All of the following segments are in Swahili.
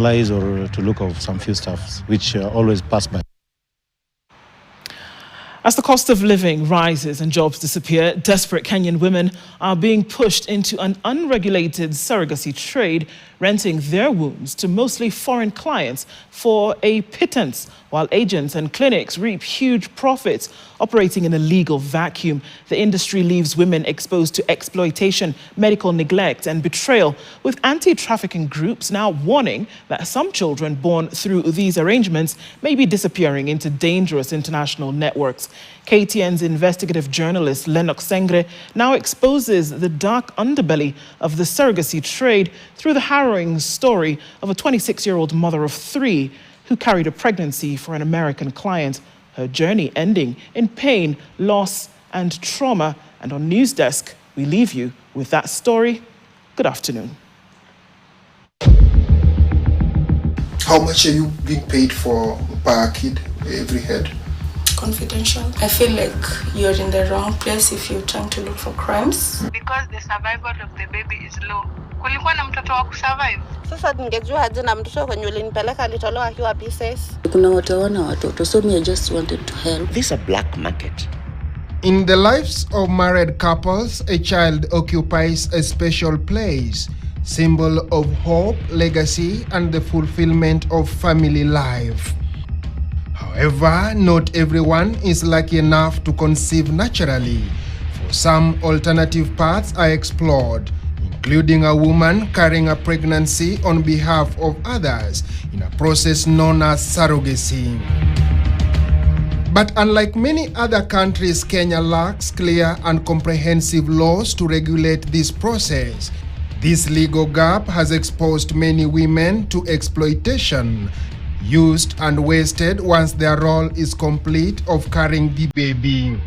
Lies or to look of some few stuffs which always pass by. As the cost of living rises and jobs disappear, desperate Kenyan women are being pushed into an unregulated surrogacy trade, renting their wombs to mostly foreign clients for a pittance, while agents and clinics reap huge profits operating in a legal vacuum. The industry leaves women exposed to exploitation, medical neglect and betrayal, with anti-trafficking groups now warning that some children born through these arrangements may be disappearing into dangerous international networks. KTN's investigative journalist Lennox Sengre now exposes the dark underbelly of the surrogacy trade through the harrowing story of a 26-year-old mother of 3 who carried a pregnancy for an American client, her journey ending in pain, loss and trauma. And on News Desk, we leave you with that story. Good afternoon. How much are you being paid for per kid, every head? Confidential. I feel like you're in the wrong place if you're trying to look for crimes. Because the survival of the baby is low. Kulikuwa na mtoto wa kusurvive. Sasa ningejua aje na mtoto kwenye ulinipeleka alitolewa akiwa pieces. Kuna watoto, so me I just wanted to help. This is a black market. In the lives of married couples, a child occupies a special place, symbol of hope, legacy, and the fulfillment of family life. However, not everyone is lucky enough to conceive naturally. For some, alternative paths are explored, including a woman carrying a pregnancy on behalf of others in a process known as surrogacy. But unlike many other countries, Kenya lacks clear and comprehensive laws to regulate this process. This legal gap has exposed many women to exploitation, used and wasted once their role is complete of carrying the baby.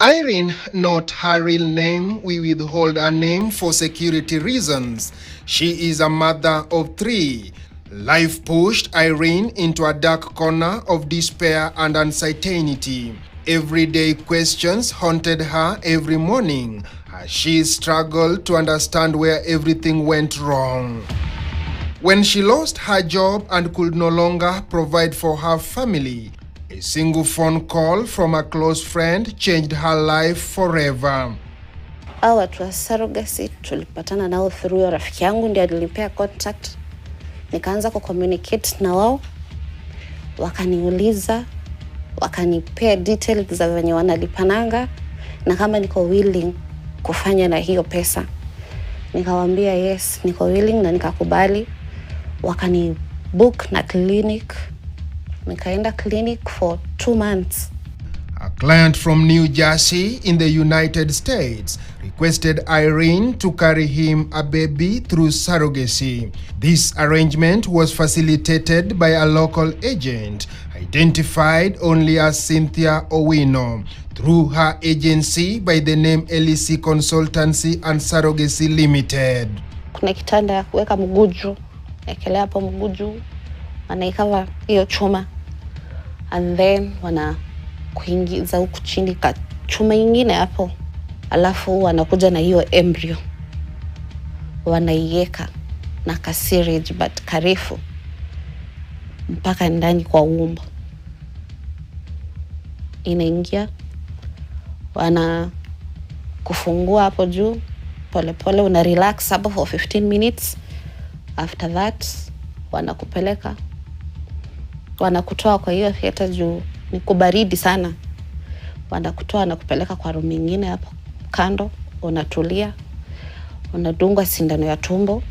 Irene, not her real name, we withhold her name for security reasons. She is a mother of 3. Life pushed Irene into a dark corner of despair and uncertainty. Everyday questions haunted her every morning as she struggled to understand where everything went wrong. When she lost her job and could no longer provide for her family, a single phone call from a close friend changed her life forever. Hao watu wa surrogacy tulipatana nao through rafiki yangu ndiye alinipea contact. Nikaanza communicate na wao. Wakaniuliza, wakanipea details za venye wanalipananga na kama niko willing kufanya na hiyo pesa. Nikawaambia yes, niko willing na nikakubali. Wakani book na clinic. Nikaenda clinic for 2 months. A client from New Jersey in the United States requested Irene to carry him a baby through surrogacy. This arrangement was facilitated by a local agent, identified only as Cynthia Owino, through her agency by the name LEC Consultancy and Surrogacy Limited. Kuna kitanda ya kuweka mguju, ekelea hapo mguju, wanaikava hiyo chuma, and then wana kuingiza huku chini ka chuma ingine hapo, alafu wanakuja na hiyo embryo wanaiweka na ka syringe but karefu mpaka ndani kwa umbo, inaingia, wana kufungua hapo juu pole pole, una relax hapo for 15 minutes. After that wanakupeleka, wanakutoa kwa hiyo theater juu ni kubaridi sana. Wanakutoa na kupeleka kwa room nyingine hapo kando, unatulia, unadungwa sindano ya tumbo.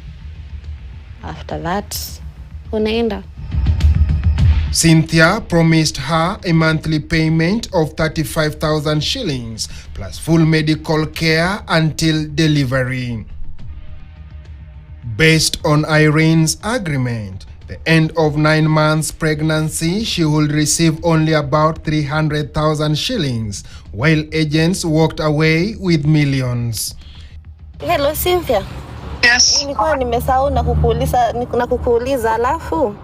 After that unaenda. Cynthia promised her a monthly payment of 35,000 shillings plus full medical care until delivery. Based on Irene's agreement, the end of 9 months pregnancy, she would receive only about 300,000 shillings, while agents walked away with millions. Hello Cynthia. Yes. Nilikuwa nimesahau na kukuuliza alafu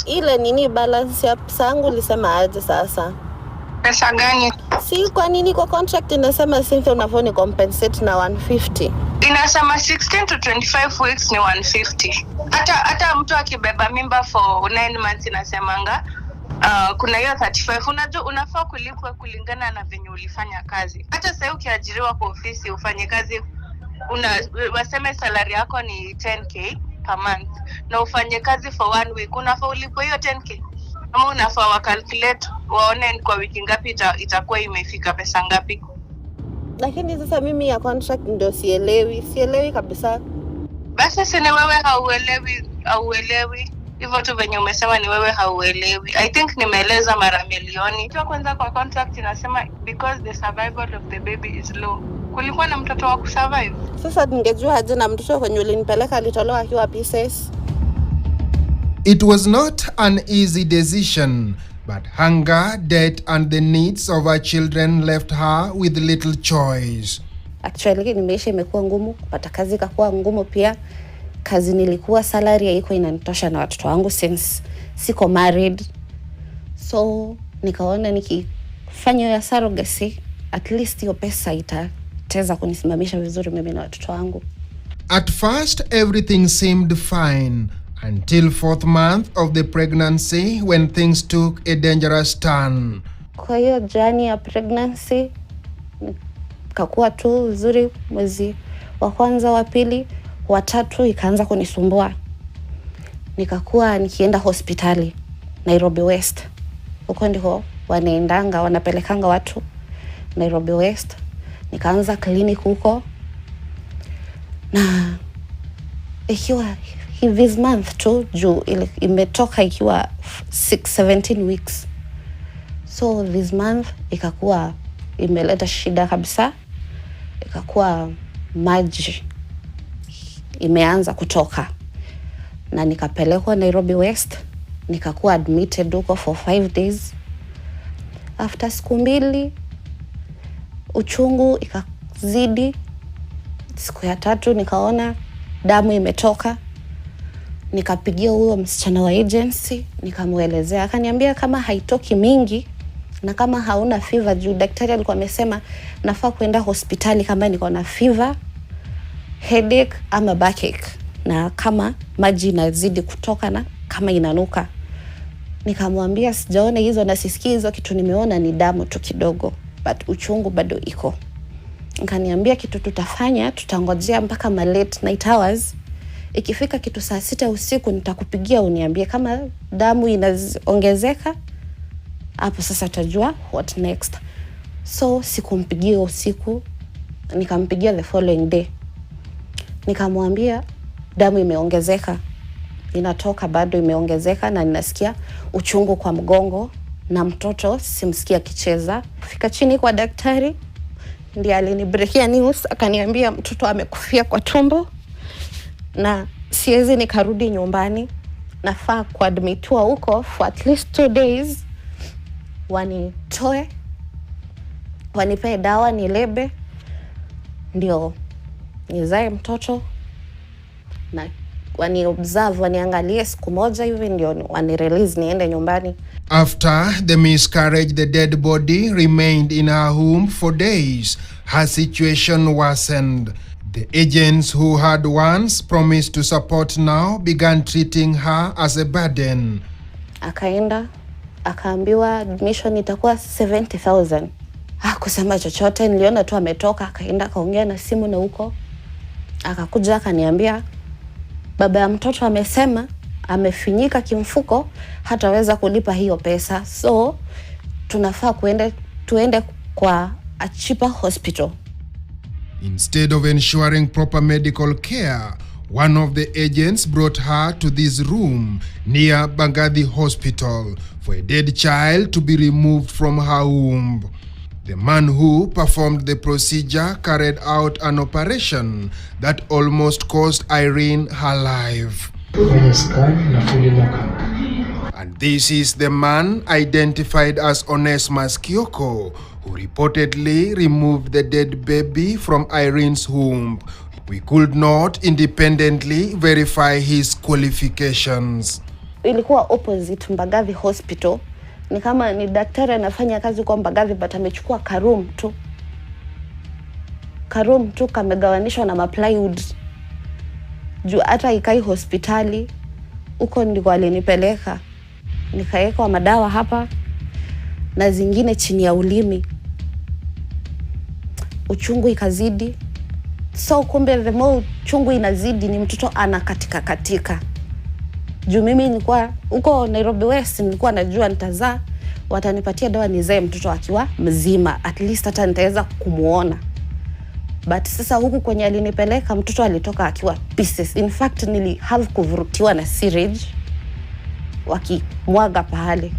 Ile nini balance ya pesa yangu lisema aje sasa? Pesa gani? Si kwa nini kwa contract inasema Cynthia unafoni compensate na 150? Inasema 16 to 25 weeks ni 150. Hata mtu akibeba mimba for 9 months inasemanga kuna hiyo 35. Unajua unafaa kulipwa kulingana na venye ulifanya kazi. Hata sasa ukiajiriwa kwa ofisi ufanye kazi waseme salary yako ni 10k per month na ufanye kazi for 1 week, unafaa ulipwe hiyo 10k. Ama unafaa wa calculate waone kwa wiki ngapi itakuwa imefika pesa ngapi. Lakini sasa mimi ya contract ndio sielewi kabisa. Basi si ni wewe hauelewi. Hivyo tu venye umesema ni wewe hauelewi. I think nimeeleza mara milioni. Kwa kwanza kwa contract inasema because the survival of the baby is low. Kulikuwa na mtoto wa kusurvive. Sasa ningejua aje na mtoto kwenye ulinipeleka alitolewa akiwa pieces. It was not an easy decision, but hunger, debt and the needs of her children left her with little choice. Actually maisha imekuwa ngumu, kupata kazi ikakuwa ngumu pia. Kazi nilikuwa salary haiko inanitosha na watoto wangu since siko married. So nikaona nikifanya ya surrogacy at least hiyo pesa itateza kunisimamisha vizuri mimi na watoto wangu. At first everything seemed fine until 4th month of the pregnancy when things took a dangerous turn. Kwa hiyo journey ya pregnancy kakuwa tu vizuri, mwezi wa kwanza, wa pili, wa tatu ikaanza kunisumbua. Nikakuwa nikienda hospitali Nairobi West. Huko ndiko wanapelekanga watu Nairobi West. Nikaanza clinic huko. Na ikiwa this month tu juu imetoka ikiwa 17 weeks. So this month ikakuwa imeleta shida kabisa. Ikakuwa maji imeanza kutoka. Na nikapelekwa Nairobi West. Nikakuwa admitted huko for 5 days. After siku 2 uchungu ikazidi. Siku ya 3 nikaona damu imetoka. Nikapigia huyo msichana wa agency, nikamuelezea. Akaniambia kama haitoki mingi na kama hauna fever, juu daktari alikuwa amesema nafaa kwenda hospitali kama niko na fever, headache ama backache, na kama maji inazidi kutoka na kama inanuka. Nikamwambia sijaona hizo na sisikii hizo, kitu nimeona ni damu tu kidogo, but uchungu bado iko. Akaniambia kitu tutafanya, tutangojea mpaka late night hours. Ikifika kitu saa 6 usiku nitakupigia uniambie kama damu inaongezeka. Hapo sasa tutajua what next. So sikumpigia usiku, nikampigia the following day. Nikamwambia damu imeongezeka. Inatoka bado imeongezeka na ninasikia uchungu kwa mgongo na mtoto simsikia kicheza. Fika chini kwa daktari ndiye alinibreakia news, akaniambia mtoto amekufia kwa tumbo na siwezi nikarudi nyumbani, nafaa kuadmitiwa huko for at least 2 days. Wanitoe, wanipe dawa nilebe ndio nizae mtoto, na wani-observe, waniangalie siku moja hivi ndio wani-release niende nyumbani. After the miscarriage, the dead body remained in her womb for days. Her situation worsened. The agents who had once promised to support now began treating her as a burden. Akaenda, akaambiwa admission itakuwa 70,000. Hakusema chochote, niliona tu ametoka, akaenda kaongea na simu na huko. Akakuja akaniambia baba ya mtoto amesema amefinyika kimfuko, hataweza kulipa hiyo pesa. So tunafaa tuende kwa a cheaper hospital. Instead of ensuring proper medical care, one of the agents brought her to this room near Bangadi Hospital for a dead child to be removed from her womb. The man who performed the procedure carried out an operation that almost cost Irene her life. And this is the man identified as Onesmus Kioko, who reportedly removed the dead baby from Irene's womb. We could not independently verify his qualifications. ilikuwa opposite Mbagathi Hospital. Ni kama ni daktari anafanya kazi kwa Mbagathi but amechukua karoom tu kamegawanishwa na maplywood. Juu hata ikai hospitali huko ndiko alinipeleka. Nikaeka madawa hapa na zingine chini ya ulimi. Uchungu ikazidi. So kumbe the more uchungu inazidi ni mtoto anakatika. Juu mimi nilikuwa huko Nairobi West, nilikuwa najua nitazaa, watanipatia dawa nizae mtoto akiwa mzima, at least hata nitaweza kumuona. But sasa huku kwenye alinipeleka mtoto alitoka akiwa pieces. In fact have kuvurutiwa na syringe wakimwaga pahali.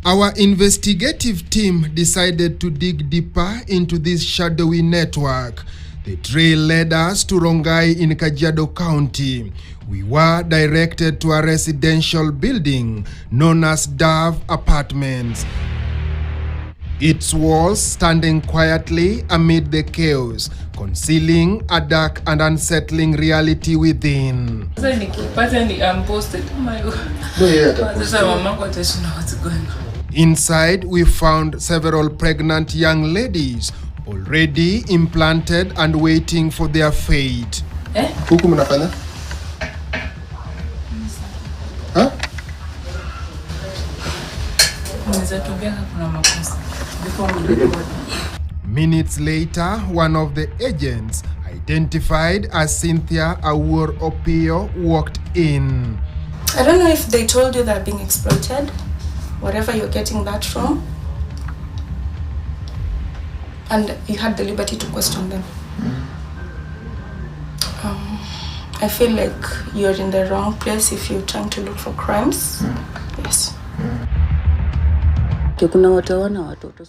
Our investigative team decided to dig deeper into this shadowy network. The trail led us to Rongai in Kajiado County. We were directed to a residential building known as Dove Apartments. Its walls standing quietly amid the chaos, concealing a dark and unsettling reality within. Inside, we found several pregnant young ladies already implanted and waiting for their fate. Huku mnafanya? Huh? Minutes later, one of the agents, identified as Cynthia Awur Opio, walked in. I don't know if they told you they're being exploited, wherever you're getting that from, and you had the liberty to question them. I feel like you're in the wrong place if you're trying to look for crimes. Yes. Kuna watu wana watoto.